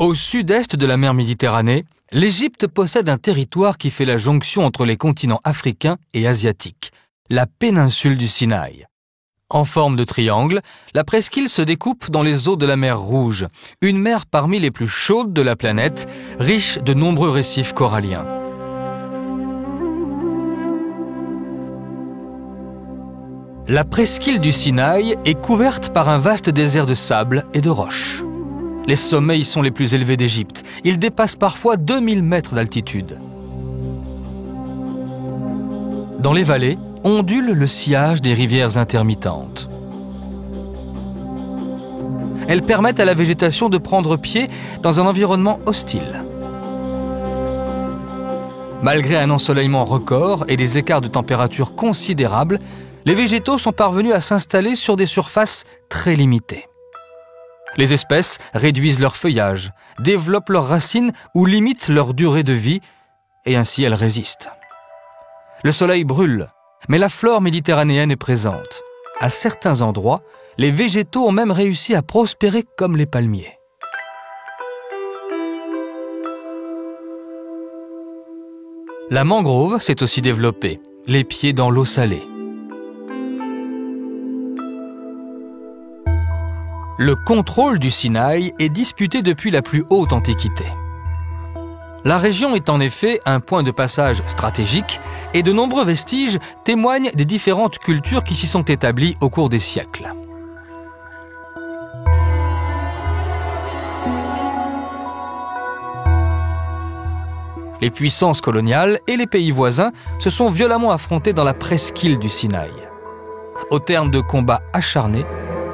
Au sud-est de la mer Méditerranée, l'Égypte possède un territoire qui fait la jonction entre les continents africain et asiatique, la péninsule du Sinaï. En forme de triangle, la presqu'île se découpe dans les eaux de la mer Rouge, une mer parmi les plus chaudes de la planète, riche de nombreux récifs coralliens. La presqu'île du Sinaï est couverte par un vaste désert de sable et de roches. Les sommets y sont les plus élevés d'Égypte. Ils dépassent parfois 2000 mètres d'altitude. Dans les vallées, ondule le sillage des rivières intermittentes. Elles permettent à la végétation de prendre pied dans un environnement hostile. Malgré un ensoleillement record et des écarts de température considérables, les végétaux sont parvenus à s'installer sur des surfaces très limitées. Les espèces réduisent leur feuillage, développent leurs racines ou limitent leur durée de vie, et ainsi elles résistent. Le soleil brûle, mais la flore méditerranéenne est présente. À certains endroits, les végétaux ont même réussi à prospérer comme les palmiers. La mangrove s'est aussi développée, les pieds dans l'eau salée. Le contrôle du Sinaï est disputé depuis la plus haute antiquité. La région est en effet un point de passage stratégique et de nombreux vestiges témoignent des différentes cultures qui s'y sont établies au cours des siècles. Les puissances coloniales et les pays voisins se sont violemment affrontés dans la presqu'île du Sinaï. Au terme de combats acharnés,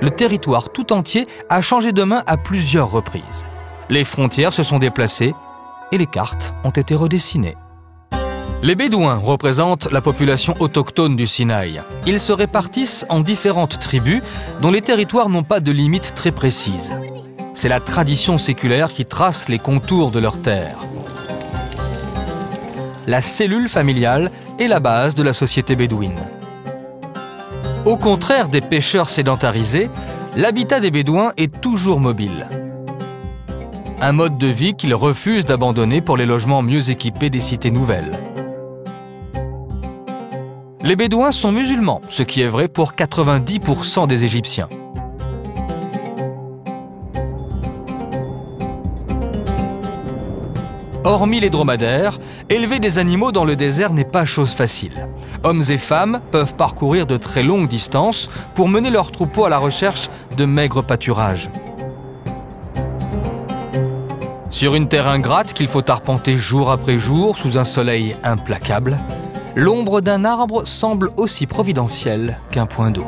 le territoire tout entier a changé de main à plusieurs reprises. Les frontières se sont déplacées et les cartes ont été redessinées. Les Bédouins représentent la population autochtone du Sinaï. Ils se répartissent en différentes tribus dont les territoires n'ont pas de limites très précises. C'est la tradition séculaire qui trace les contours de leurs terres. La cellule familiale est la base de la société bédouine. Au contraire des pêcheurs sédentarisés, l'habitat des Bédouins est toujours mobile. Un mode de vie qu'ils refusent d'abandonner pour les logements mieux équipés des cités nouvelles. Les Bédouins sont musulmans, ce qui est vrai pour 90% des Égyptiens. Hormis les dromadaires, élever des animaux dans le désert n'est pas chose facile. Hommes et femmes peuvent parcourir de très longues distances pour mener leurs troupeaux à la recherche de maigres pâturages. Sur une terre ingrate qu'il faut arpenter jour après jour sous un soleil implacable, l'ombre d'un arbre semble aussi providentielle qu'un point d'eau.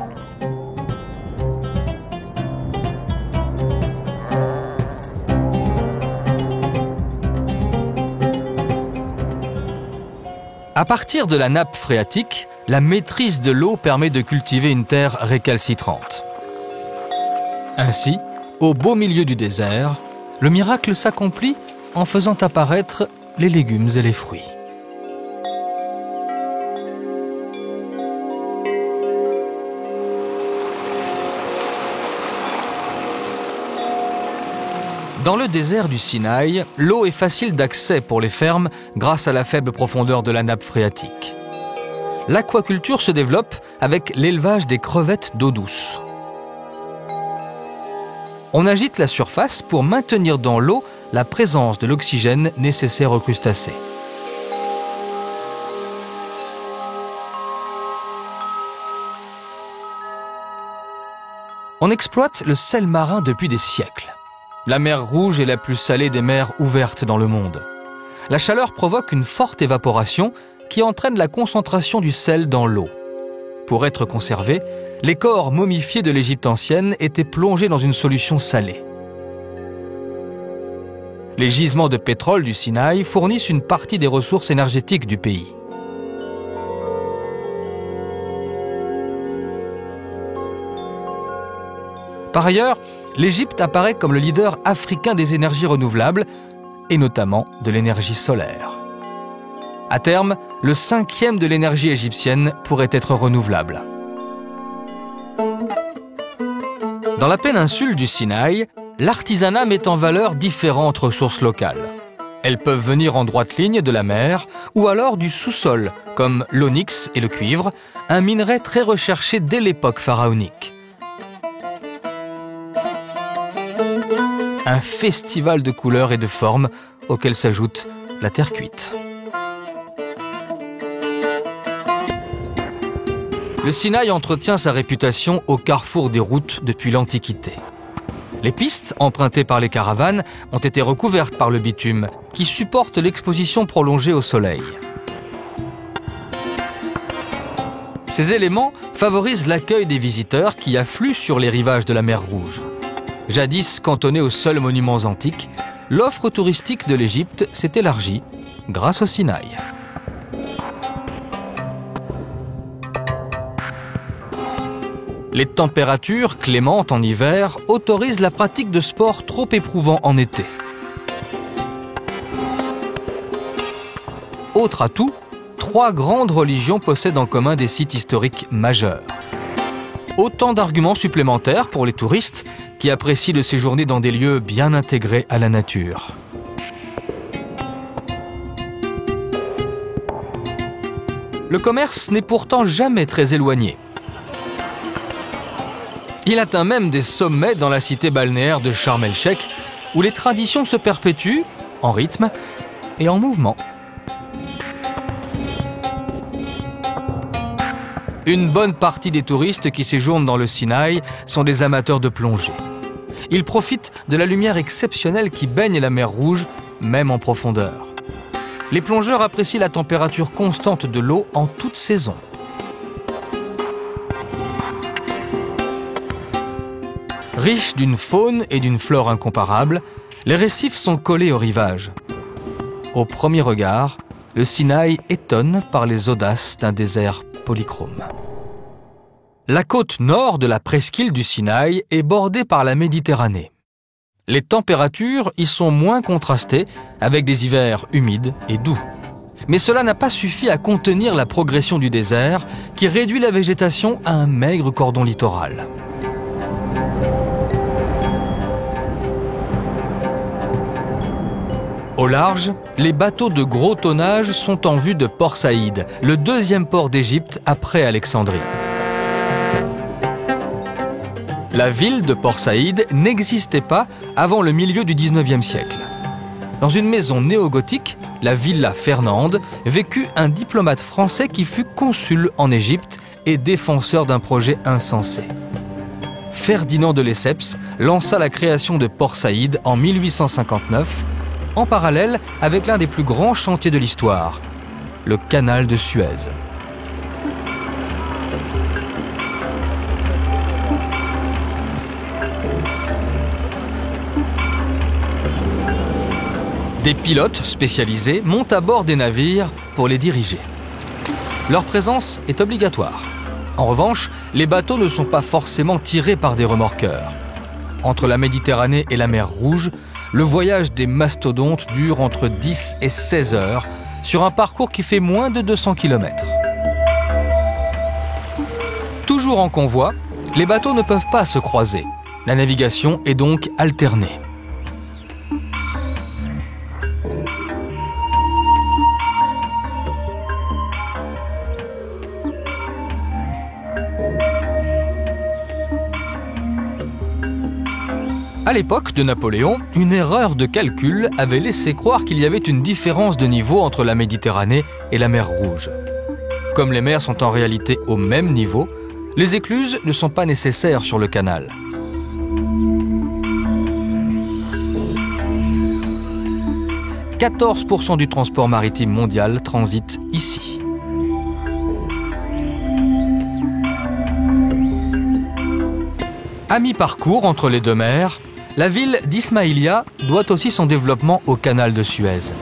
À partir de la nappe phréatique, la maîtrise de l'eau permet de cultiver une terre récalcitrante. Ainsi, au beau milieu du désert, le miracle s'accomplit en faisant apparaître les légumes et les fruits. Dans le désert du Sinaï, l'eau est facile d'accès pour les fermes grâce à la faible profondeur de la nappe phréatique. L'aquaculture se développe avec l'élevage des crevettes d'eau douce. On agite la surface pour maintenir dans l'eau la présence de l'oxygène nécessaire aux crustacés. On exploite le sel marin depuis des siècles. La mer Rouge est la plus salée des mers ouvertes dans le monde. La chaleur provoque une forte évaporation qui entraîne la concentration du sel dans l'eau. Pour être conservés, les corps momifiés de l'Égypte ancienne étaient plongés dans une solution salée. Les gisements de pétrole du Sinaï fournissent une partie des ressources énergétiques du pays. Par ailleurs, l'Égypte apparaît comme le leader africain des énergies renouvelables, et notamment de l'énergie solaire. À terme, le 5e de l'énergie égyptienne pourrait être renouvelable. Dans la péninsule du Sinaï, l'artisanat met en valeur différentes ressources locales. Elles peuvent venir en droite ligne de la mer ou alors du sous-sol, comme l'onyx et le cuivre, un minerai très recherché dès l'époque pharaonique. Un festival de couleurs et de formes auquel s'ajoute la terre cuite. Le Sinaï entretient sa réputation au carrefour des routes depuis l'Antiquité. Les pistes, empruntées par les caravanes, ont été recouvertes par le bitume, qui supporte l'exposition prolongée au soleil. Ces éléments favorisent l'accueil des visiteurs qui affluent sur les rivages de la mer Rouge. Jadis cantonnée aux seuls monuments antiques, l'offre touristique de l'Égypte s'est élargie grâce au Sinaï. Les températures clémentes en hiver autorisent la pratique de sports trop éprouvants en été. Autre atout, 3 grandes religions possèdent en commun des sites historiques majeurs. Autant d'arguments supplémentaires pour les touristes qui apprécient de séjourner dans des lieux bien intégrés à la nature. Le commerce n'est pourtant jamais très éloigné. Il atteint même des sommets dans la cité balnéaire de Sharm el-Sheikh, où les traditions se perpétuent en rythme et en mouvement. Une bonne partie des touristes qui séjournent dans le Sinaï sont des amateurs de plongée. Ils profitent de la lumière exceptionnelle qui baigne la mer Rouge, même en profondeur. Les plongeurs apprécient la température constante de l'eau en toute saison. Riches d'une faune et d'une flore incomparables, les récifs sont collés au rivage. Au premier regard, le Sinaï étonne par les audaces d'un désert polychrome. La côte nord de la presqu'île du Sinaï est bordée par la Méditerranée. Les températures y sont moins contrastées, avec des hivers humides et doux. Mais cela n'a pas suffi à contenir la progression du désert, qui réduit la végétation à un maigre cordon littoral. Au large, les bateaux de gros tonnage sont en vue de Port Saïd, le deuxième port d'Égypte après Alexandrie. La ville de Port Saïd n'existait pas avant le milieu du XIXe siècle. Dans une maison néo-gothique, la Villa Fernande, vécut un diplomate français qui fut consul en Égypte et défenseur d'un projet insensé. Ferdinand de Lesseps lança la création de Port Saïd en 1859, en parallèle avec l'un des plus grands chantiers de l'histoire, le canal de Suez. Des pilotes spécialisés montent à bord des navires pour les diriger. Leur présence est obligatoire. En revanche, les bateaux ne sont pas forcément tirés par des remorqueurs. Entre la Méditerranée et la mer Rouge, le voyage des mastodontes dure entre 10 et 16 heures sur un parcours qui fait moins de 200 km. Toujours en convoi, les bateaux ne peuvent pas se croiser. La navigation est donc alternée. À l'époque de Napoléon, une erreur de calcul avait laissé croire qu'il y avait une différence de niveau entre la Méditerranée et la mer Rouge. Comme les mers sont en réalité au même niveau, les écluses ne sont pas nécessaires sur le canal. « 14% du transport maritime mondial transite ici. À mi-parcours entre les deux mers, la ville d'Ismaïlia doit aussi son développement au canal de Suez.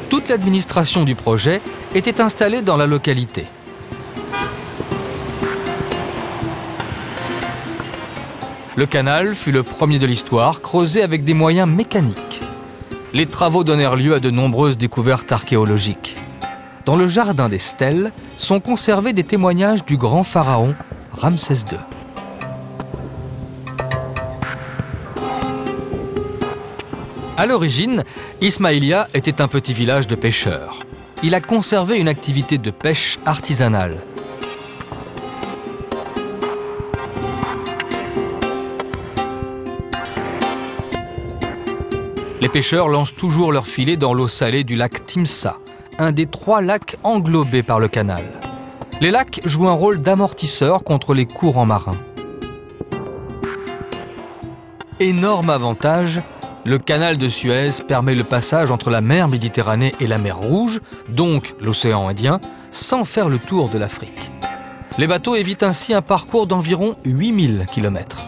Toute l'administration du projet était installée dans la localité. Le canal fut le premier de l'histoire, creusé avec des moyens mécaniques. Les travaux donnèrent lieu à de nombreuses découvertes archéologiques. Dans le jardin des stèles sont conservés des témoignages du grand pharaon Ramsès II. À l'origine, Ismaïlia était un petit village de pêcheurs. Il a conservé une activité de pêche artisanale. Les pêcheurs lancent toujours leurs filets dans l'eau salée du lac Timsa, un des 3 lacs englobés par le canal. Les lacs jouent un rôle d'amortisseur contre les courants marins. Énorme avantage, le canal de Suez permet le passage entre la mer Méditerranée et la mer Rouge, donc l'océan Indien, sans faire le tour de l'Afrique. Les bateaux évitent ainsi un parcours d'environ 8000 km.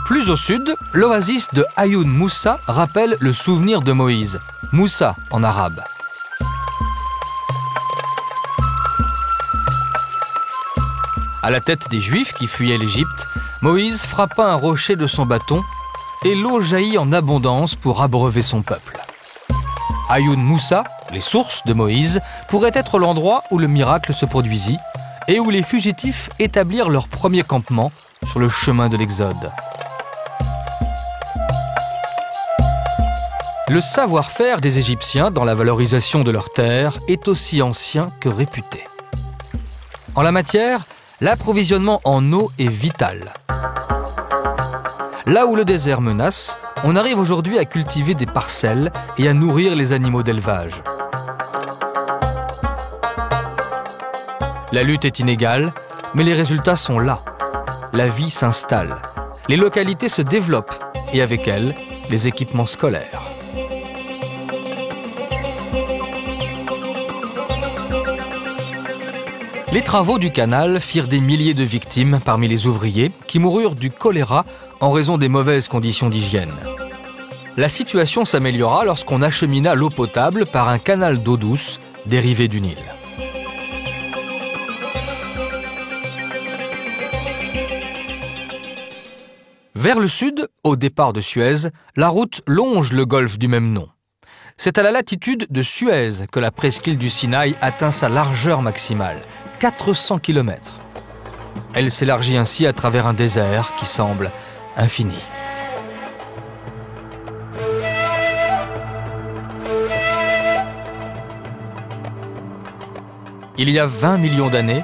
Plus au sud, l'oasis de Ayoun Moussa rappelle le souvenir de Moïse, Moussa en arabe. À la tête des Juifs qui fuyaient l'Égypte, Moïse frappa un rocher de son bâton et l'eau jaillit en abondance pour abreuver son peuple. Ayoun Moussa, les sources de Moïse, pourrait être l'endroit où le miracle se produisit et où les fugitifs établirent leur premier campement sur le chemin de l'Exode. Le savoir-faire des Égyptiens dans la valorisation de leurs terres est aussi ancien que réputé. En la matière, l'approvisionnement en eau est vital. Là où le désert menace, on arrive aujourd'hui à cultiver des parcelles et à nourrir les animaux d'élevage. La lutte est inégale, mais les résultats sont là. La vie s'installe. Les localités se développent et avec elles, les équipements scolaires. Les travaux du canal firent des milliers de victimes parmi les ouvriers qui moururent du choléra en raison des mauvaises conditions d'hygiène. La situation s'améliora lorsqu'on achemina l'eau potable par un canal d'eau douce dérivé du Nil. Vers le sud, au départ de Suez, la route longe le golfe du même nom. C'est à la latitude de Suez que la presqu'île du Sinaï atteint sa largeur maximale, 400 km. Elle s'élargit ainsi à travers un désert qui semble infini. Il y a 20 millions d'années,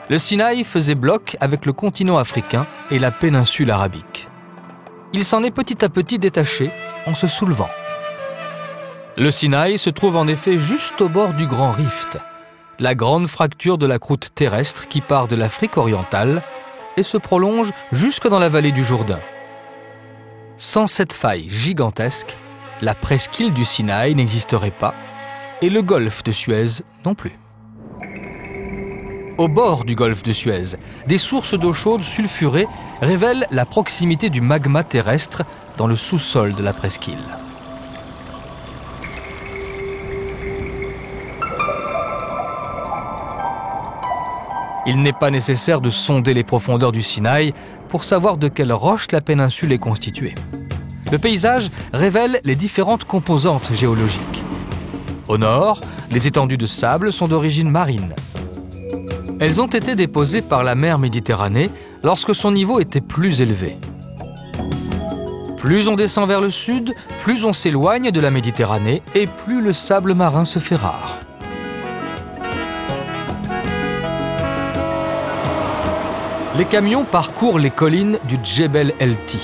le Sinaï faisait bloc avec le continent africain et la péninsule arabique. Il s'en est petit à petit détaché en se soulevant. Le Sinaï se trouve en effet juste au bord du Grand Rift, la grande fracture de la croûte terrestre qui part de l'Afrique orientale et se prolonge jusque dans la vallée du Jourdain. Sans cette faille gigantesque, la presqu'île du Sinaï n'existerait pas et le golfe de Suez non plus. Au bord du golfe de Suez, des sources d'eau chaude sulfurée révèlent la proximité du magma terrestre dans le sous-sol de la presqu'île. Il n'est pas nécessaire de sonder les profondeurs du Sinaï pour savoir de quelles roches la péninsule est constituée. Le paysage révèle les différentes composantes géologiques. Au nord, les étendues de sable sont d'origine marine. Elles ont été déposées par la mer Méditerranée lorsque son niveau était plus élevé. Plus on descend vers le sud, plus on s'éloigne de la Méditerranée et plus le sable marin se fait rare. Les camions parcourent les collines du Djebel El-Ti.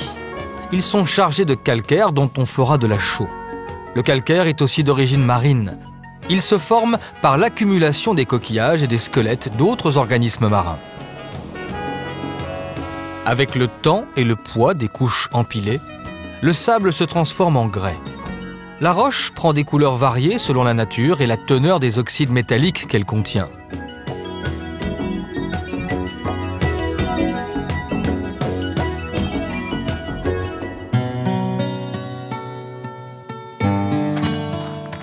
Ils sont chargés de calcaire dont on fera de la chaux. Le calcaire est aussi d'origine marine. Il se forme par l'accumulation des coquillages et des squelettes d'autres organismes marins. Avec le temps et le poids des couches empilées, le sable se transforme en grès. La roche prend des couleurs variées selon la nature et la teneur des oxydes métalliques qu'elle contient.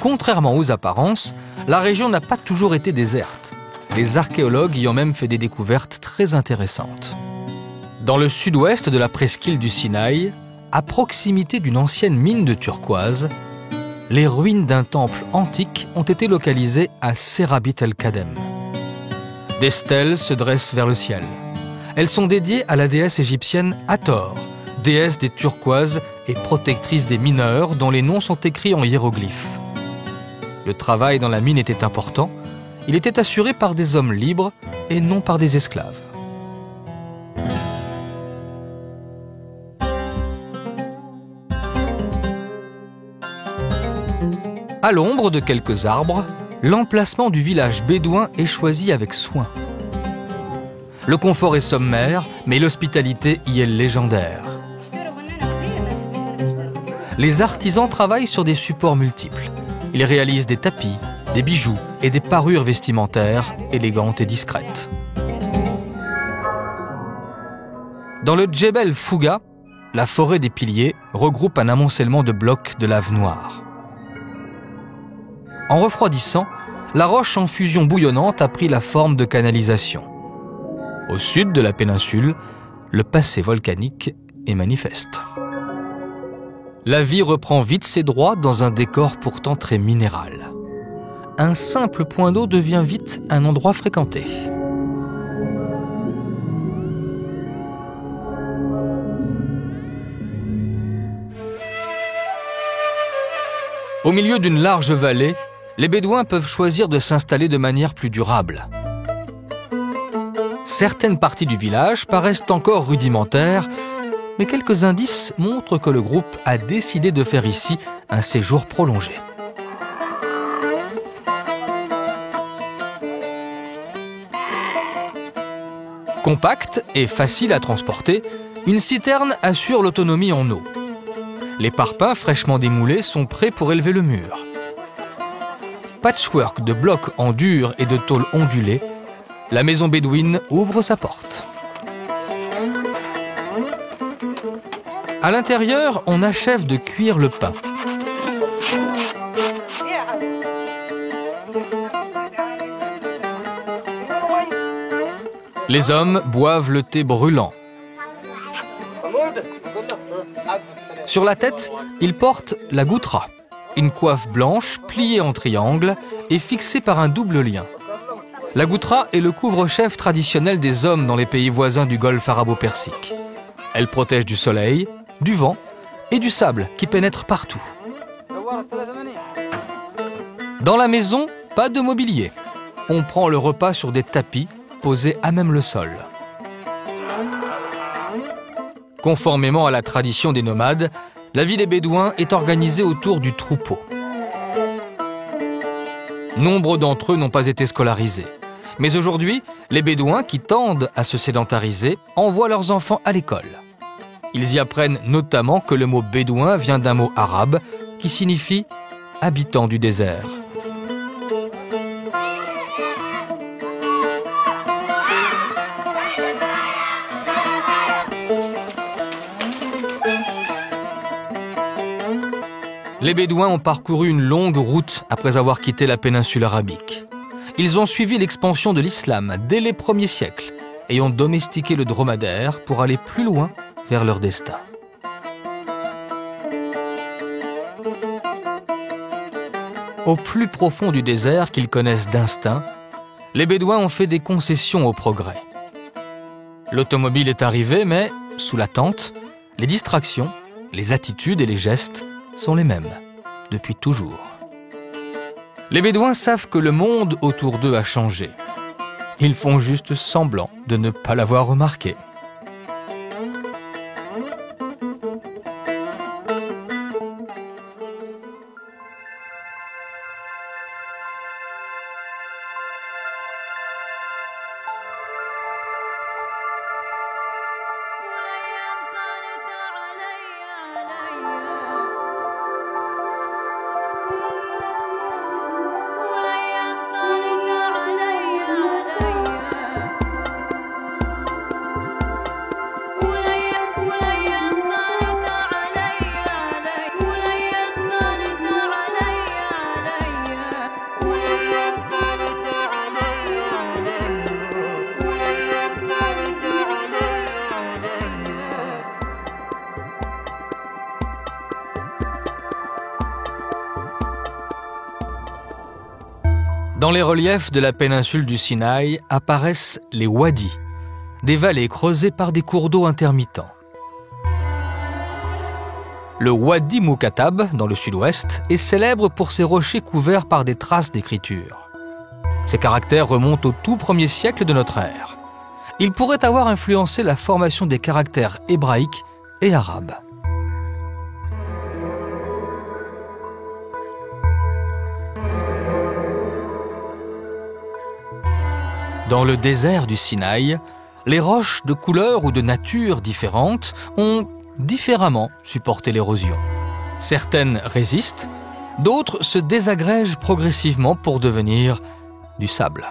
Contrairement aux apparences, la région n'a pas toujours été déserte. Les archéologues y ont même fait des découvertes très intéressantes. Dans le sud-ouest de la presqu'île du Sinaï, à proximité d'une ancienne mine de turquoise, les ruines d'un temple antique ont été localisées à Serabit el-Kadem. Des stèles se dressent vers le ciel. Elles sont dédiées à la déesse égyptienne Hathor, déesse des turquoises et protectrice des mineurs dont les noms sont écrits en hiéroglyphes. Le travail dans la mine était important. Il était assuré par des hommes libres et non par des esclaves. À l'ombre de quelques arbres, l'emplacement du village bédouin est choisi avec soin. Le confort est sommaire, mais l'hospitalité y est légendaire. Les artisans travaillent sur des supports multiples. Ils réalisent des tapis, des bijoux et des parures vestimentaires élégantes et discrètes. Dans le Djebel Fouga, la forêt des piliers regroupe un amoncellement de blocs de lave noire. En refroidissant, la roche en fusion bouillonnante a pris la forme de canalisation. Au sud de la péninsule, le passé volcanique est manifeste. La vie reprend vite ses droits dans un décor pourtant très minéral. Un simple point d'eau devient vite un endroit fréquenté. Au milieu d'une large vallée, les Bédouins peuvent choisir de s'installer de manière plus durable. Certaines parties du village paraissent encore rudimentaires, mais quelques indices montrent que le groupe a décidé de faire ici un séjour prolongé. Compacte et facile à transporter, une citerne assure l'autonomie en eau. Les parpaings fraîchement démoulés sont prêts pour élever le mur. Patchwork de blocs en dur et de tôles ondulées, la maison bédouine ouvre sa porte. À l'intérieur, on achève de cuire le pain. Les hommes boivent le thé brûlant. Sur la tête, ils portent la goutra, une coiffe blanche pliée en triangle et fixée par un double lien. La goutra est le couvre-chef traditionnel des hommes dans les pays voisins du golfe arabo-persique. Elle protège du soleil, du vent et du sable qui pénètrent partout. Dans la maison, pas de mobilier. On prend le repas sur des tapis posés à même le sol. Conformément à la tradition des nomades, la vie des Bédouins est organisée autour du troupeau. Nombre d'entre eux n'ont pas été scolarisés. Mais aujourd'hui, les Bédouins qui tendent à se sédentariser envoient leurs enfants à l'école. Ils y apprennent notamment que le mot bédouin vient d'un mot arabe qui signifie « habitant du désert ». Les Bédouins ont parcouru une longue route après avoir quitté la péninsule arabique. Ils ont suivi l'expansion de l'islam dès les premiers siècles et ont domestiqué le dromadaire pour aller plus loin vers leur destin. Au plus profond du désert qu'ils connaissent d'instinct, les Bédouins ont fait des concessions au progrès. L'automobile est arrivée, mais sous la tente, les distractions, les attitudes et les gestes sont les mêmes, depuis toujours. Les Bédouins savent que le monde autour d'eux a changé. Ils font juste semblant de ne pas l'avoir remarqué. Dans les reliefs de la péninsule du Sinaï apparaissent les wadis, des vallées creusées par des cours d'eau intermittents. Le Wadi Mukatab, dans le sud-ouest, est célèbre pour ses rochers couverts par des traces d'écriture. Ces caractères remontent au tout premier siècle de notre ère. Ils pourraient avoir influencé la formation des caractères hébraïques et arabes. Dans le désert du Sinaï, les roches de couleur ou de nature différentes ont différemment supporté l'érosion. Certaines résistent, d'autres se désagrègent progressivement pour devenir du sable.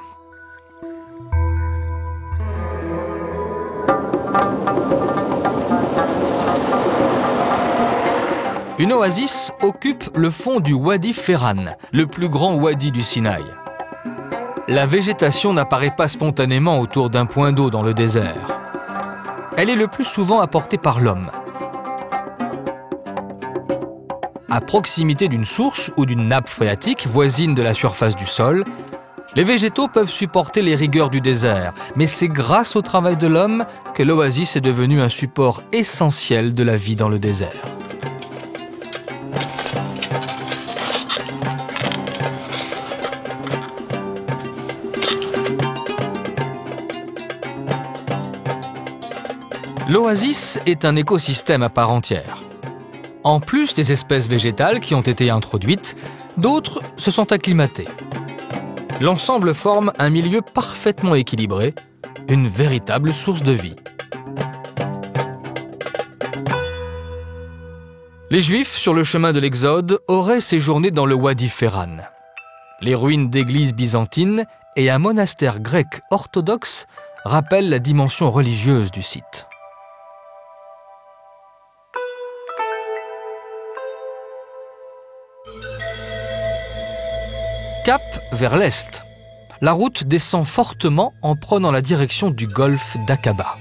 Une oasis occupe le fond du Wadi Ferran, le plus grand wadi du Sinaï. La végétation n'apparaît pas spontanément autour d'un point d'eau dans le désert. Elle est le plus souvent apportée par l'homme. À proximité d'une source ou d'une nappe phréatique voisine de la surface du sol, les végétaux peuvent supporter les rigueurs du désert, mais c'est grâce au travail de l'homme que l'oasis est devenue un support essentiel de la vie dans le désert. L'oasis est un écosystème à part entière. En plus des espèces végétales qui ont été introduites, d'autres se sont acclimatées. L'ensemble forme un milieu parfaitement équilibré, une véritable source de vie. Les Juifs, sur le chemin de l'Exode, auraient séjourné dans le Wadi Ferran. Les ruines d'églises byzantines et un monastère grec orthodoxe rappellent la dimension religieuse du site. Cap vers l'est. La route descend fortement en prenant la direction du golfe d'Aqaba.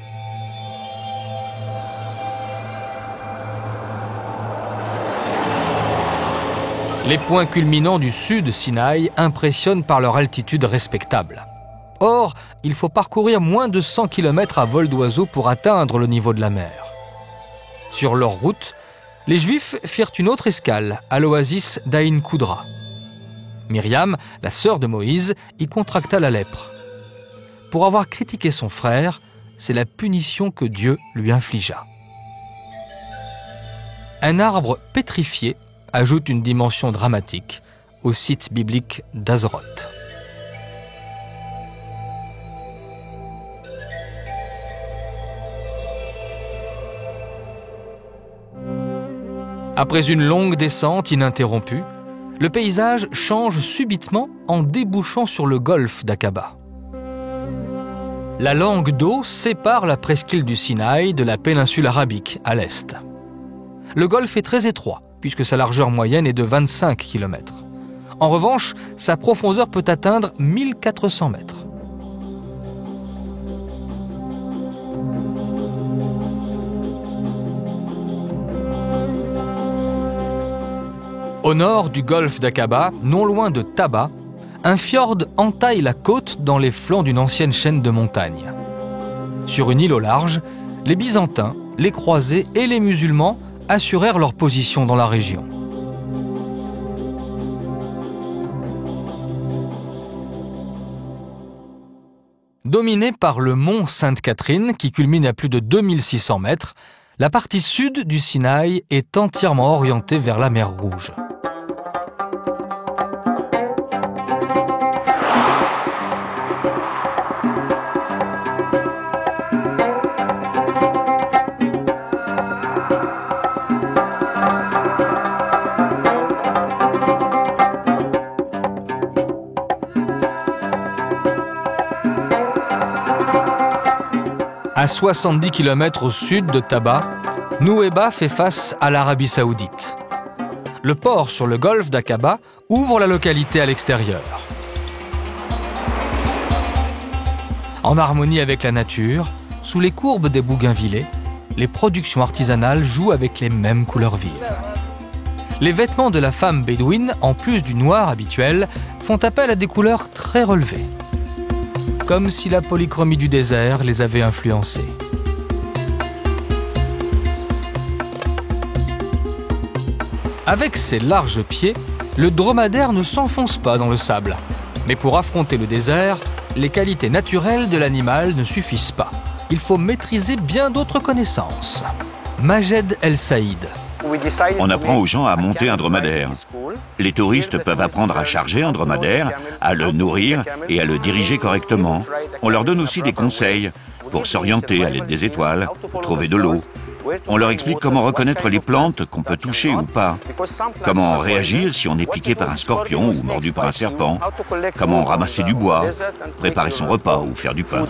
Les points culminants du sud Sinaï impressionnent par leur altitude respectable. Or, il faut parcourir moins de 100 km à vol d'oiseau pour atteindre le niveau de la mer. Sur leur route, les Juifs firent une autre escale à l'oasis d'Aïn Koudra. Myriam, la sœur de Moïse, y contracta la lèpre. Pour avoir critiqué son frère, c'est la punition que Dieu lui infligea. Un arbre pétrifié ajoute une dimension dramatique au site biblique d'Azroth. Après une longue descente ininterrompue, le paysage change subitement en débouchant sur le golfe d'Aqaba. La langue d'eau sépare la presqu'île du Sinaï de la péninsule arabique à l'est. Le golfe est très étroit, puisque sa largeur moyenne est de 25 km. En revanche, sa profondeur peut atteindre 1400 mètres. Au nord du golfe d'Aqaba, non loin de Taba, un fjord entaille la côte dans les flancs d'une ancienne chaîne de montagnes. Sur une île au large, les Byzantins, les croisés et les musulmans assurèrent leur position dans la région. Dominée par le mont Sainte-Catherine, qui culmine à plus de 2600 mètres, la partie sud du Sinaï est entièrement orientée vers la mer Rouge. À 70 km au sud de Taba, Nouéba fait face à l'Arabie Saoudite. Le port sur le golfe d'Aqaba ouvre la localité à l'extérieur. En harmonie avec la nature, sous les courbes des bougainvillées, les productions artisanales jouent avec les mêmes couleurs vives. Les vêtements de la femme bédouine, en plus du noir habituel, font appel à des couleurs très relevées. comme si la polychromie du désert les avait influencés. Avec ses larges pieds, le dromadaire ne s'enfonce pas dans le sable. Mais pour affronter le désert, les qualités naturelles de l'animal ne suffisent pas. Il faut maîtriser bien d'autres connaissances. Majed El Saïd. On apprend aux gens à monter un dromadaire. Les touristes peuvent apprendre à charger un dromadaire, à le nourrir et à le diriger correctement. On leur donne aussi des conseils pour s'orienter à l'aide des étoiles, pour trouver de l'eau. On leur explique comment reconnaître les plantes qu'on peut toucher ou pas, comment réagir si on est piqué par un scorpion ou mordu par un serpent, comment ramasser du bois, préparer son repas ou faire du pain.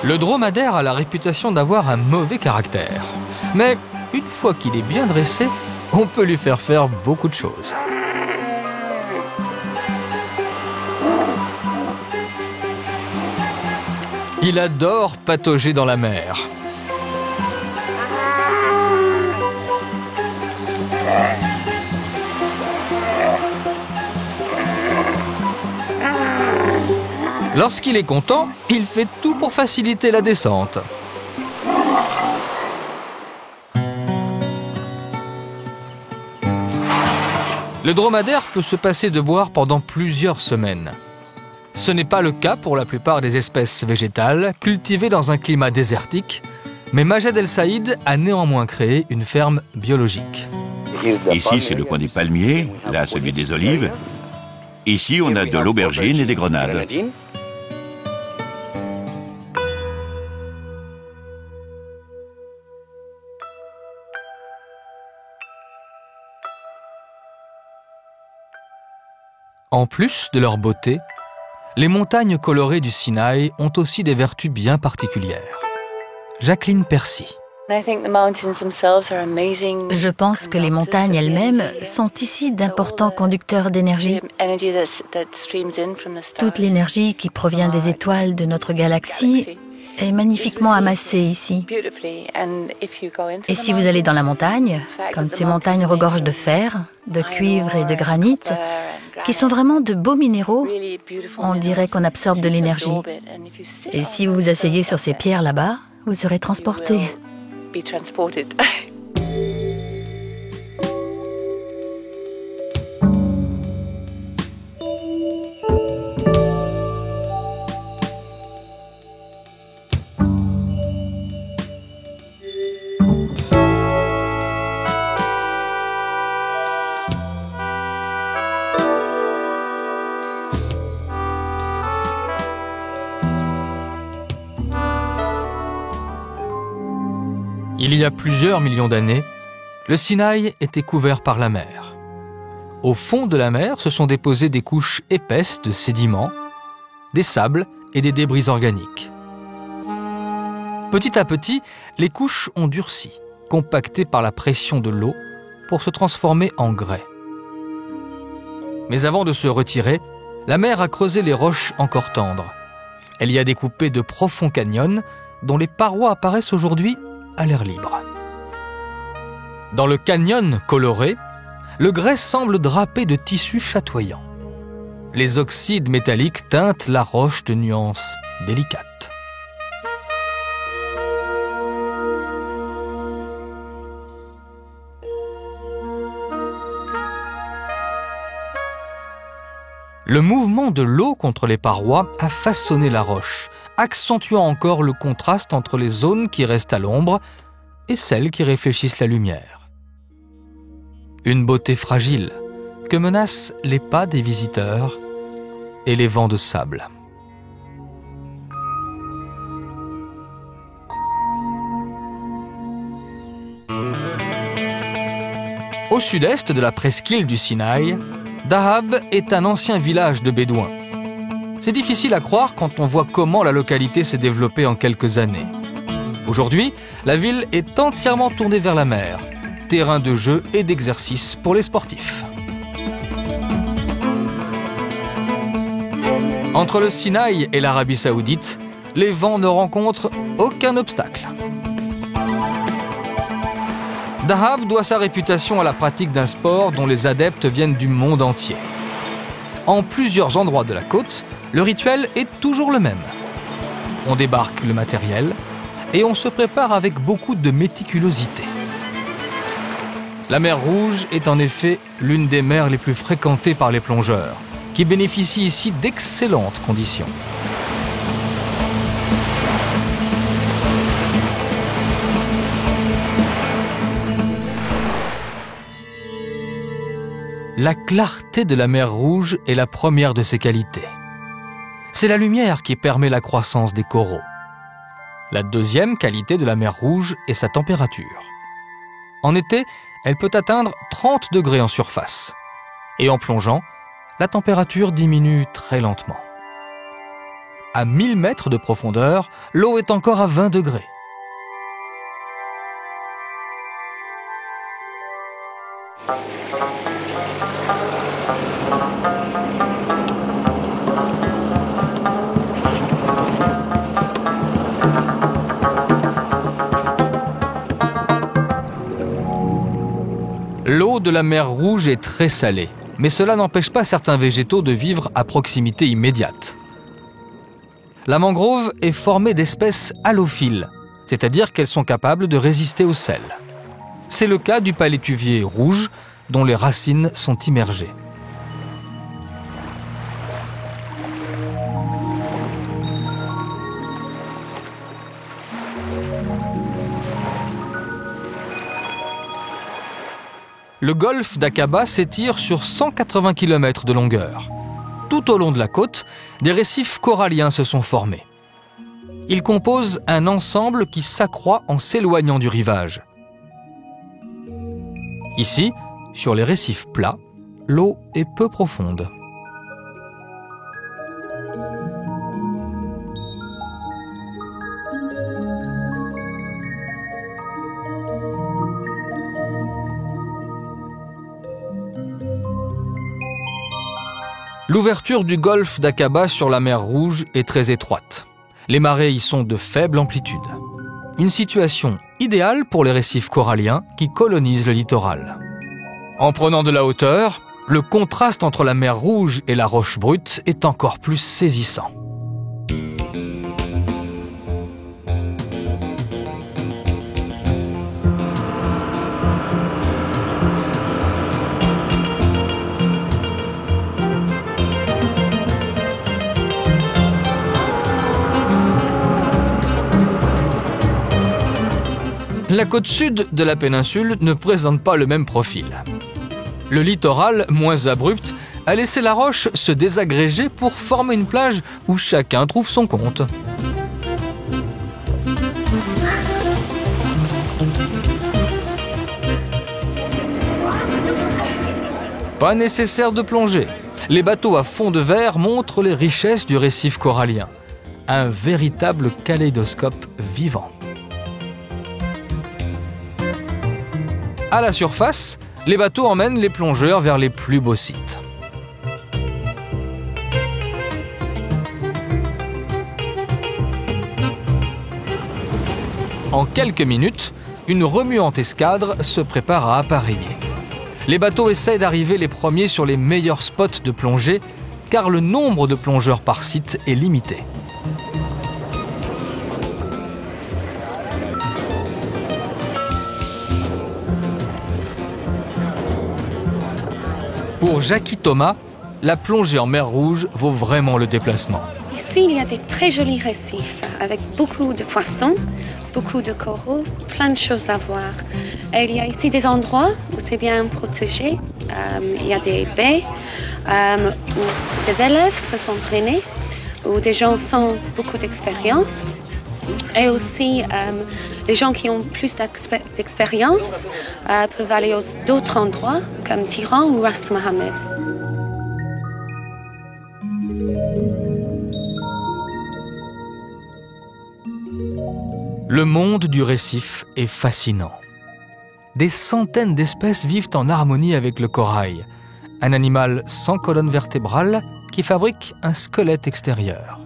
Le dromadaire a la réputation d'avoir un mauvais caractère. Mais une fois qu'il est bien dressé, on peut lui faire beaucoup de choses. Il adore patauger dans la mer. Lorsqu'il est content, il fait tout pour faciliter la descente. Le dromadaire peut se passer de boire pendant plusieurs semaines. Ce n'est pas le cas pour la plupart des espèces végétales cultivées dans un climat désertique, mais Majed El Saïd a néanmoins créé une ferme biologique. Ici, c'est le coin des palmiers, là, celui des olives. Ici, on a de l'aubergine et des grenades. En plus de leur beauté, les montagnes colorées du Sinaï ont aussi des vertus bien particulières. Jacqueline Percy. Je pense que les montagnes elles-mêmes sont ici d'importants conducteurs d'énergie. Toute l'énergie qui provient des étoiles de notre galaxie est magnifiquement amassée ici. Et si vous allez dans la montagne, comme ces montagnes regorgent de fer, de cuivre et de granit, qui sont vraiment de beaux minéraux, on dirait qu'on absorbe de l'énergie. Et si vous vous asseyez sur ces pierres là-bas, vous serez transporté. Il y a plusieurs millions d'années, le Sinaï était couvert par la mer. Au fond de la mer se sont déposées des couches épaisses de sédiments, des sables et des débris organiques. Petit à petit, les couches ont durci, compactées par la pression de l'eau pour se transformer en grès. Mais avant de se retirer, la mer a creusé les roches encore tendres. Elle y a découpé de profonds canyons dont les parois apparaissent aujourd'hui à l'air libre. Dans le canyon coloré, le grès semble drapé de tissus chatoyants. Les oxydes métalliques teintent la roche de nuances délicates. Le mouvement de l'eau contre les parois a façonné la roche, accentuant encore le contraste entre les zones qui restent à l'ombre et celles qui réfléchissent la lumière. Une beauté fragile que menacent les pas des visiteurs et les vents de sable. Au sud-est de la presqu'île du Sinaï, Dahab est un ancien village de Bédouins. C'est difficile à croire quand on voit comment la localité s'est développée en quelques années. Aujourd'hui, la ville est entièrement tournée vers la mer, terrain de jeu et d'exercice pour les sportifs. Entre le Sinaï et l'Arabie Saoudite, les vents ne rencontrent aucun obstacle. Dahab doit sa réputation à la pratique d'un sport dont les adeptes viennent du monde entier. En plusieurs endroits de la côte, le rituel est toujours le même. On débarque le matériel et on se prépare avec beaucoup de méticulosité. La mer Rouge est en effet l'une des mers les plus fréquentées par les plongeurs, qui bénéficient ici d'excellentes conditions. La clarté de la mer Rouge est la première de ses qualités. C'est la lumière qui permet la croissance des coraux. La deuxième qualité de la mer Rouge est sa température. En été, elle peut atteindre 30 degrés en surface. Et en plongeant, la température diminue très lentement. À 1000 mètres de profondeur, l'eau est encore à 20 degrés. L'eau de la mer Rouge est très salée, mais cela n'empêche pas certains végétaux de vivre à proximité immédiate. La mangrove est formée d'espèces halophiles, c'est-à-dire qu'elles sont capables de résister au sel. C'est le cas du palétuvier rouge, dont les racines sont immergées. Le golfe d'Aqaba s'étire sur 180 km de longueur. Tout au long de la côte, des récifs coralliens se sont formés. Ils composent un ensemble qui s'accroît en s'éloignant du rivage. Ici, sur les récifs plats, l'eau est peu profonde. L'ouverture du golfe d'Aqaba sur la mer Rouge est très étroite. Les marées y sont de faible amplitude. Une situation idéale pour les récifs coralliens qui colonisent le littoral. En prenant de la hauteur, le contraste entre la mer Rouge et la roche brute est encore plus saisissant. La côte sud de la péninsule ne présente pas le même profil. Le littoral, moins abrupt, a laissé la roche se désagréger pour former une plage où chacun trouve son compte. Pas nécessaire de plonger. Les bateaux à fond de verre montrent les richesses du récif corallien. Un véritable kaléidoscope vivant. À la surface, les bateaux emmènent les plongeurs vers les plus beaux sites. En quelques minutes, une remuante escadre se prépare à appareiller. Les bateaux essaient d'arriver les premiers sur les meilleurs spots de plongée, car le nombre de plongeurs par site est limité. Pour Jackie Thomas, la plongée en mer Rouge vaut vraiment le déplacement. Ici, il y a des très jolis récifs avec beaucoup de poissons, beaucoup de coraux, plein de choses à voir. Et il y a ici des endroits où c'est bien protégé. Il y a des baies où des élèves peuvent s'entraîner, où des gens ont beaucoup d'expérience. Et aussi, les gens qui ont plus d'expérience peuvent aller à d'autres endroits, comme Tiran ou Ras Mohammed. Le monde du récif est fascinant. Des centaines d'espèces vivent en harmonie avec le corail, un animal sans colonne vertébrale qui fabrique un squelette extérieur.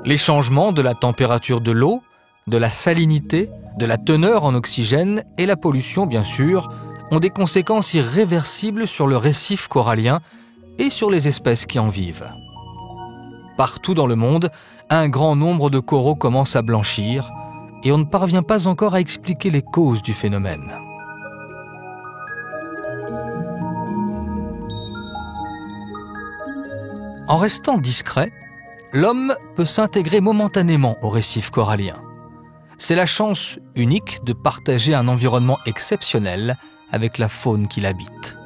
Les changements de la température de l'eau, de la salinité, de la teneur en oxygène et la pollution, bien sûr, ont des conséquences irréversibles sur le récif corallien et sur les espèces qui en vivent. Partout dans le monde, un grand nombre de coraux commencent à blanchir et on ne parvient pas encore à expliquer les causes du phénomène. En restant discret, l'homme peut s'intégrer momentanément au récif corallien. C'est la chance unique de partager un environnement exceptionnel avec la faune qui l'habite.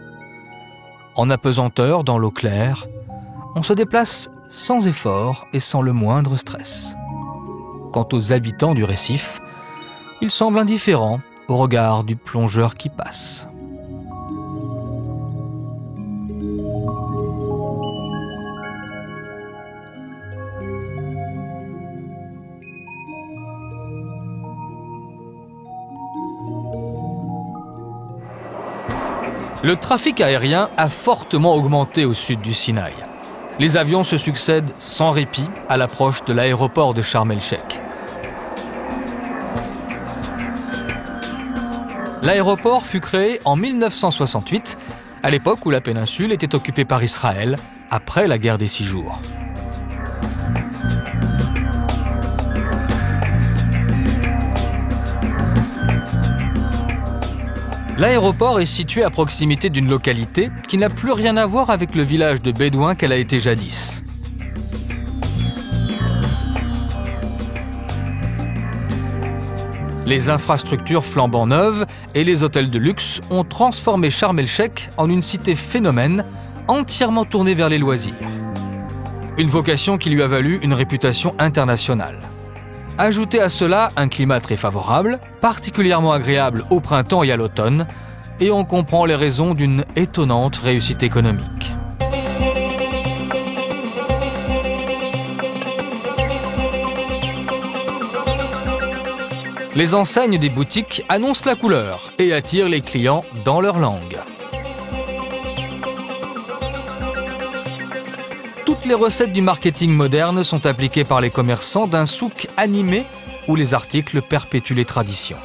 En apesanteur dans l'eau claire, on se déplace sans effort et sans le moindre stress. Quant aux habitants du récif, ils semblent indifférents au regard du plongeur qui passe. Le trafic aérien a fortement augmenté au sud du Sinaï. Les avions se succèdent sans répit à l'approche de l'aéroport de Sharm el-Sheikh. L'aéroport fut créé en 1968, à l'époque où la péninsule était occupée par Israël, après la guerre des 6 jours. L'aéroport est situé à proximité d'une localité qui n'a plus rien à voir avec le village de Bédouins qu'elle a été jadis. Les infrastructures flambant neuves et les hôtels de luxe ont transformé Sharm el-Sheikh en une cité phénomène entièrement tournée vers les loisirs. Une vocation qui lui a valu une réputation internationale. Ajoutez à cela un climat très favorable, particulièrement agréable au printemps et à l'automne, et on comprend les raisons d'une étonnante réussite économique. Les enseignes des boutiques annoncent la couleur et attirent les clients dans leur langue. Toutes les recettes du marketing moderne sont appliquées par les commerçants d'un souk animé où les articles perpétuent les traditions.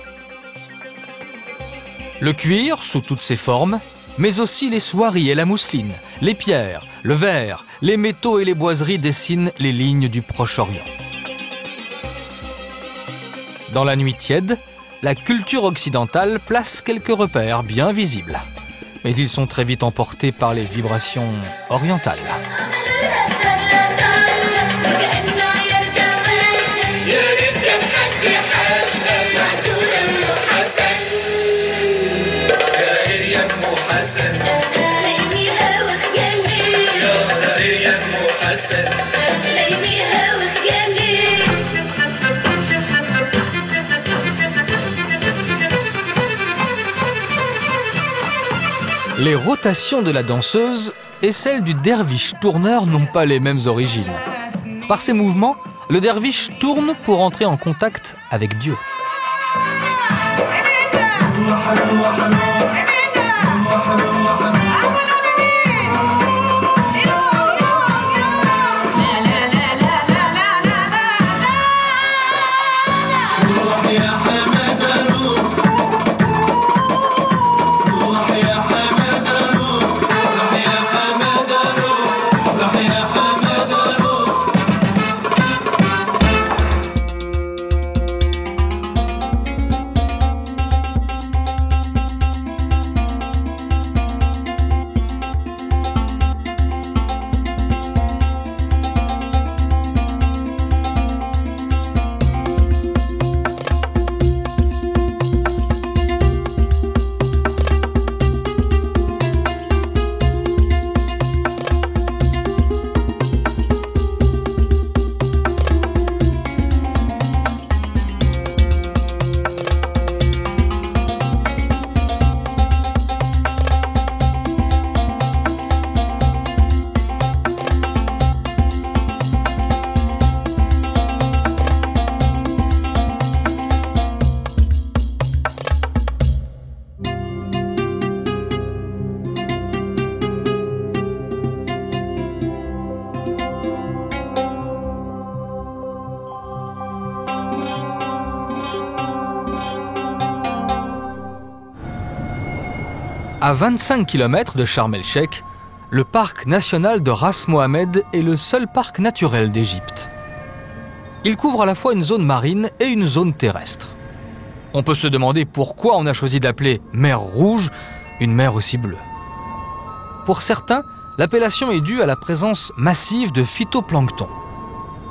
Le cuir sous toutes ses formes, mais aussi les soieries et la mousseline, les pierres, le verre, les métaux et les boiseries dessinent les lignes du Proche-Orient. Dans la nuit tiède, la culture occidentale place quelques repères bien visibles. Mais ils sont très vite emportés par les vibrations orientales. Les rotations de la danseuse et celles du derviche tourneur n'ont pas les mêmes origines. Par ces mouvements, le derviche tourne pour entrer en contact avec Dieu. À 25 km de Sharm el-Sheikh, le parc national de Ras Mohammed est le seul parc naturel d'Égypte. Il couvre à la fois une zone marine et une zone terrestre. On peut se demander pourquoi on a choisi d'appeler mer Rouge une mer aussi bleue. Pour certains, l'appellation est due à la présence massive de phytoplancton.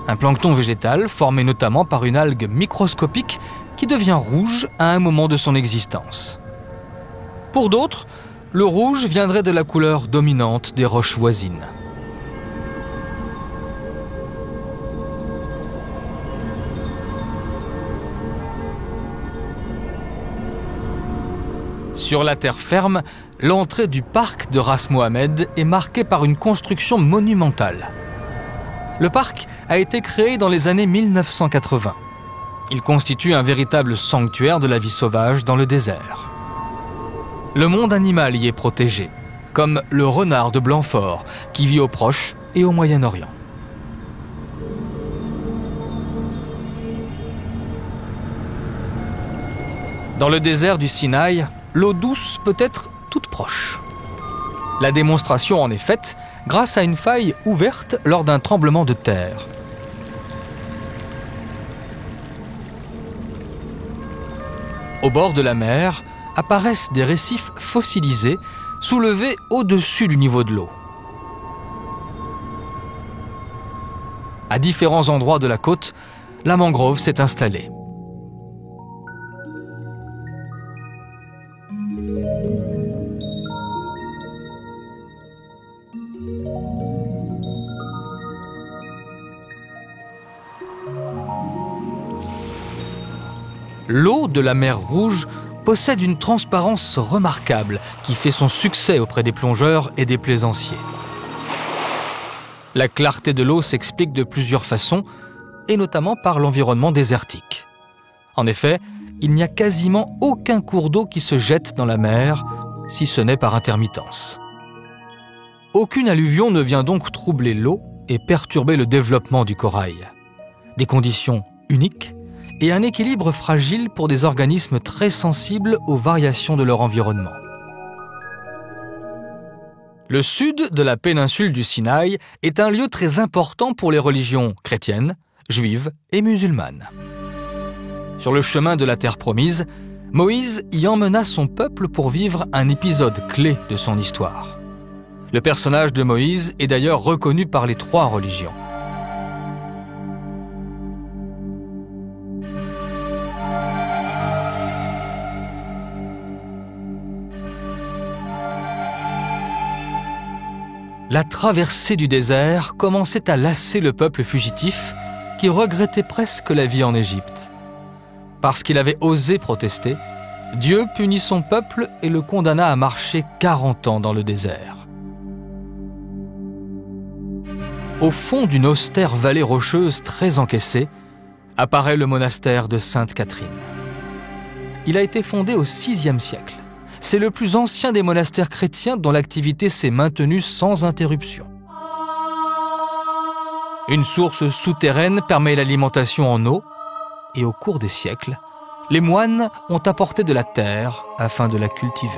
Un plancton végétal formé notamment par une algue microscopique qui devient rouge à un moment de son existence. Pour d'autres, le rouge viendrait de la couleur dominante des roches voisines. Sur la terre ferme, l'entrée du parc de Ras Mohammed est marquée par une construction monumentale. Le parc a été créé dans les années 1980. Il constitue un véritable sanctuaire de la vie sauvage dans le désert. Le monde animal y est protégé, comme le renard de Blanfort, qui vit au Proche et au Moyen-Orient. Dans le désert du Sinaï, l'eau douce peut être toute proche. La démonstration en est faite grâce à une faille ouverte lors d'un tremblement de terre. Au bord de la mer, apparaissent des récifs fossilisés, soulevés au-dessus du niveau de l'eau. À différents endroits de la côte, la mangrove s'est installée. L'eau de la mer Rouge possède une transparence remarquable qui fait son succès auprès des plongeurs et des plaisanciers. La clarté de l'eau s'explique de plusieurs façons, et notamment par l'environnement désertique. En effet, il n'y a quasiment aucun cours d'eau qui se jette dans la mer, si ce n'est par intermittence. Aucune alluvion ne vient donc troubler l'eau et perturber le développement du corail. Des conditions uniques et un équilibre fragile pour des organismes très sensibles aux variations de leur environnement. Le sud de la péninsule du Sinaï est un lieu très important pour les religions chrétiennes, juives et musulmanes. Sur le chemin de la terre promise, Moïse y emmena son peuple pour vivre un épisode clé de son histoire. Le personnage de Moïse est d'ailleurs reconnu par les trois religions. La traversée du désert commençait à lasser le peuple fugitif qui regrettait presque la vie en Égypte. Parce qu'il avait osé protester, Dieu punit son peuple et le condamna à marcher 40 ans dans le désert. Au fond d'une austère vallée rocheuse très encaissée, apparaît le monastère de Sainte Catherine. Il a été fondé au VIe siècle. C'est le plus ancien des monastères chrétiens dont l'activité s'est maintenue sans interruption. Une source souterraine permet l'alimentation en eau et au cours des siècles, les moines ont apporté de la terre afin de la cultiver.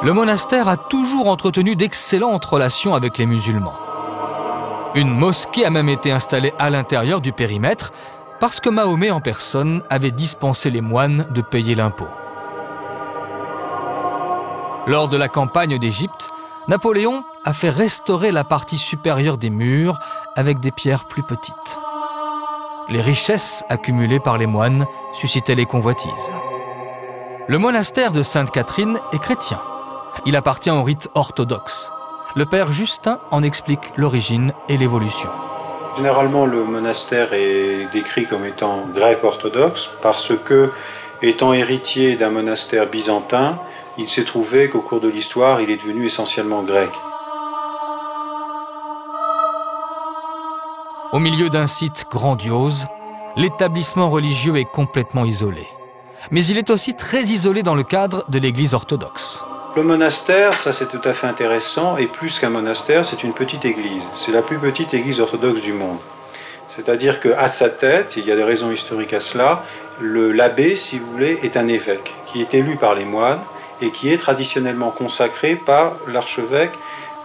Le monastère a toujours entretenu d'excellentes relations avec les musulmans. Une mosquée a même été installée à l'intérieur du périmètre parce que Mahomet en personne avait dispensé les moines de payer l'impôt. Lors de la campagne d'Égypte, Napoléon a fait restaurer la partie supérieure des murs avec des pierres plus petites. Les richesses accumulées par les moines suscitaient les convoitises. Le monastère de Sainte Catherine est chrétien. Il appartient au rite orthodoxe. Le père Justin en explique l'origine et l'évolution. Généralement, le monastère est décrit comme étant grec orthodoxe parce que, étant héritier d'un monastère byzantin, il s'est trouvé qu'au cours de l'histoire, il est devenu essentiellement grec. Au milieu d'un site grandiose, l'établissement religieux est complètement isolé. Mais il est aussi très isolé dans le cadre de l'église orthodoxe. Le monastère, ça c'est tout à fait intéressant, et plus qu'un monastère, c'est une petite église. C'est la plus petite église orthodoxe du monde. C'est-à-dire qu'à sa tête, il y a des raisons historiques à cela, l'abbé, si vous voulez, est un évêque qui est élu par les moines et qui est traditionnellement consacré par l'archevêque,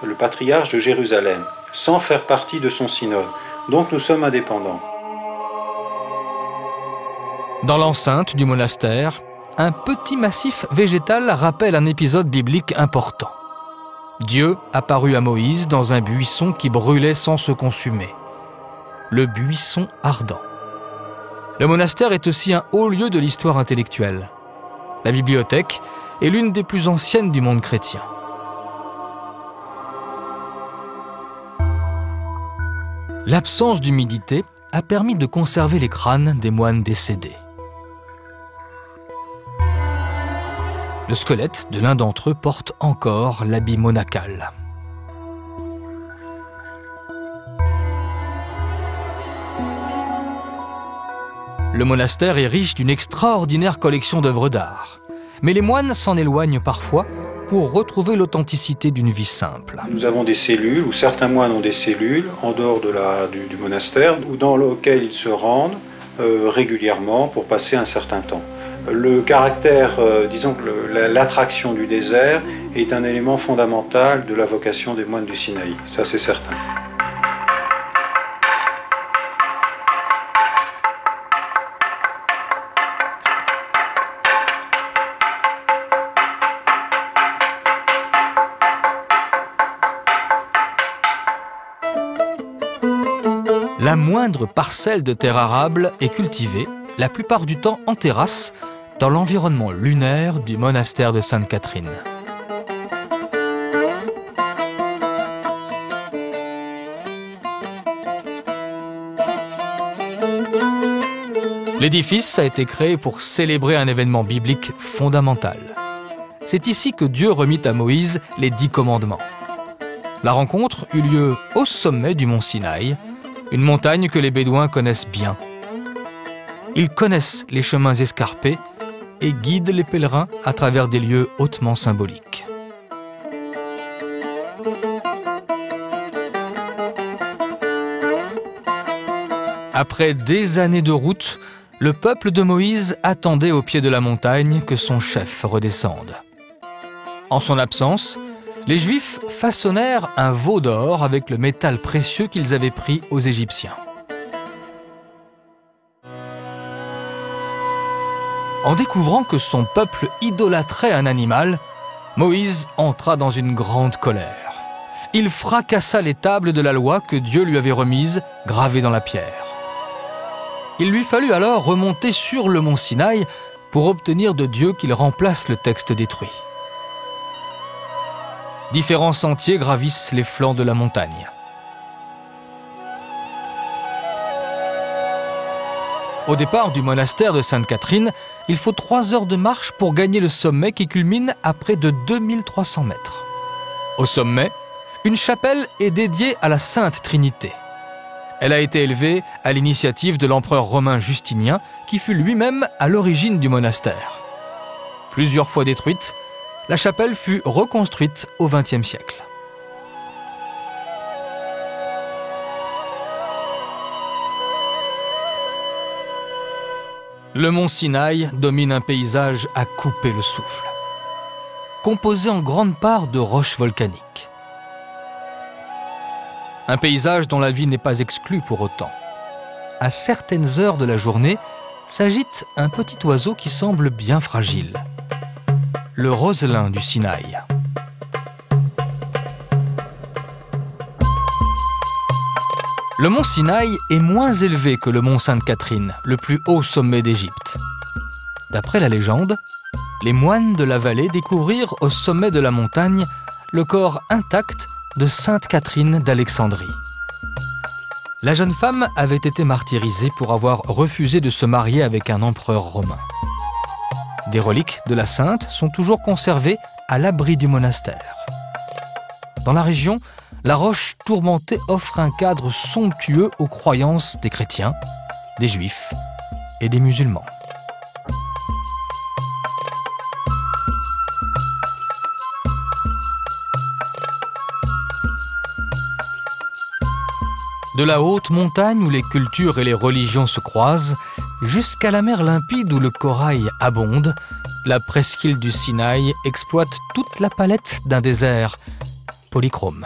le patriarche de Jérusalem, sans faire partie de son synode. Donc nous sommes indépendants. Dans l'enceinte du monastère, un petit massif végétal rappelle un épisode biblique important. Dieu apparut à Moïse dans un buisson qui brûlait sans se consumer. Le buisson ardent. Le monastère est aussi un haut lieu de l'histoire intellectuelle. La bibliothèque est l'une des plus anciennes du monde chrétien. L'absence d'humidité a permis de conserver les crânes des moines décédés. Le squelette de l'un d'entre eux porte encore l'habit monacal. Le monastère est riche d'une extraordinaire collection d'œuvres d'art. Mais les moines s'en éloignent parfois pour retrouver l'authenticité d'une vie simple. Nous avons des cellules, ou certains moines ont des cellules, en dehors du monastère, dans lesquelles ils se rendent régulièrement pour passer un certain temps. Le caractère, disons que l'attraction du désert est un élément fondamental de la vocation des moines du Sinaï, ça c'est certain. La moindre parcelle de terre arable est cultivée, la plupart du temps en terrasse, dans l'environnement lunaire du monastère de Sainte-Catherine. L'édifice a été créé pour célébrer un événement biblique fondamental. C'est ici que Dieu remit à Moïse les 10 commandements. La rencontre eut lieu au sommet du mont Sinaï, une montagne que les Bédouins connaissent bien. Ils connaissent les chemins escarpés et guident les pèlerins à travers des lieux hautement symboliques. Après des années de route, le peuple de Moïse attendait au pied de la montagne que son chef redescende. En son absence, les Juifs façonnèrent un veau d'or avec le métal précieux qu'ils avaient pris aux Égyptiens. En découvrant que son peuple idolâtrait un animal, Moïse entra dans une grande colère. Il fracassa les tables de la loi que Dieu lui avait remises, gravées dans la pierre. Il lui fallut alors remonter sur le mont Sinaï pour obtenir de Dieu qu'il remplace le texte détruit. Différents sentiers gravissent les flancs de la montagne. Au départ du monastère de Sainte-Catherine, il faut 3 heures de marche pour gagner le sommet qui culmine à près de 2300 mètres. Au sommet, une chapelle est dédiée à la Sainte Trinité. Elle a été élevée à l'initiative de l'empereur romain Justinien, qui fut lui-même à l'origine du monastère. Plusieurs fois détruite, la chapelle fut reconstruite au XXe siècle. Le mont Sinaï domine un paysage à couper le souffle, composé en grande part de roches volcaniques. Un paysage dont la vie n'est pas exclue pour autant. À certaines heures de la journée, s'agite un petit oiseau qui semble bien fragile. Le roselin du Sinaï. Le mont Sinaï est moins élevé que le mont Sainte-Catherine, le plus haut sommet d'Égypte. D'après la légende, les moines de la vallée découvrirent au sommet de la montagne le corps intact de Sainte Catherine d'Alexandrie. La jeune femme avait été martyrisée pour avoir refusé de se marier avec un empereur romain. Des reliques de la sainte sont toujours conservées à l'abri du monastère. Dans la région, la roche tourmentée offre un cadre somptueux aux croyances des chrétiens, des juifs et des musulmans. De la haute montagne où les cultures et les religions se croisent, jusqu'à la mer limpide où le corail abonde, la presqu'île du Sinaï exploite toute la palette d'un désert polychrome.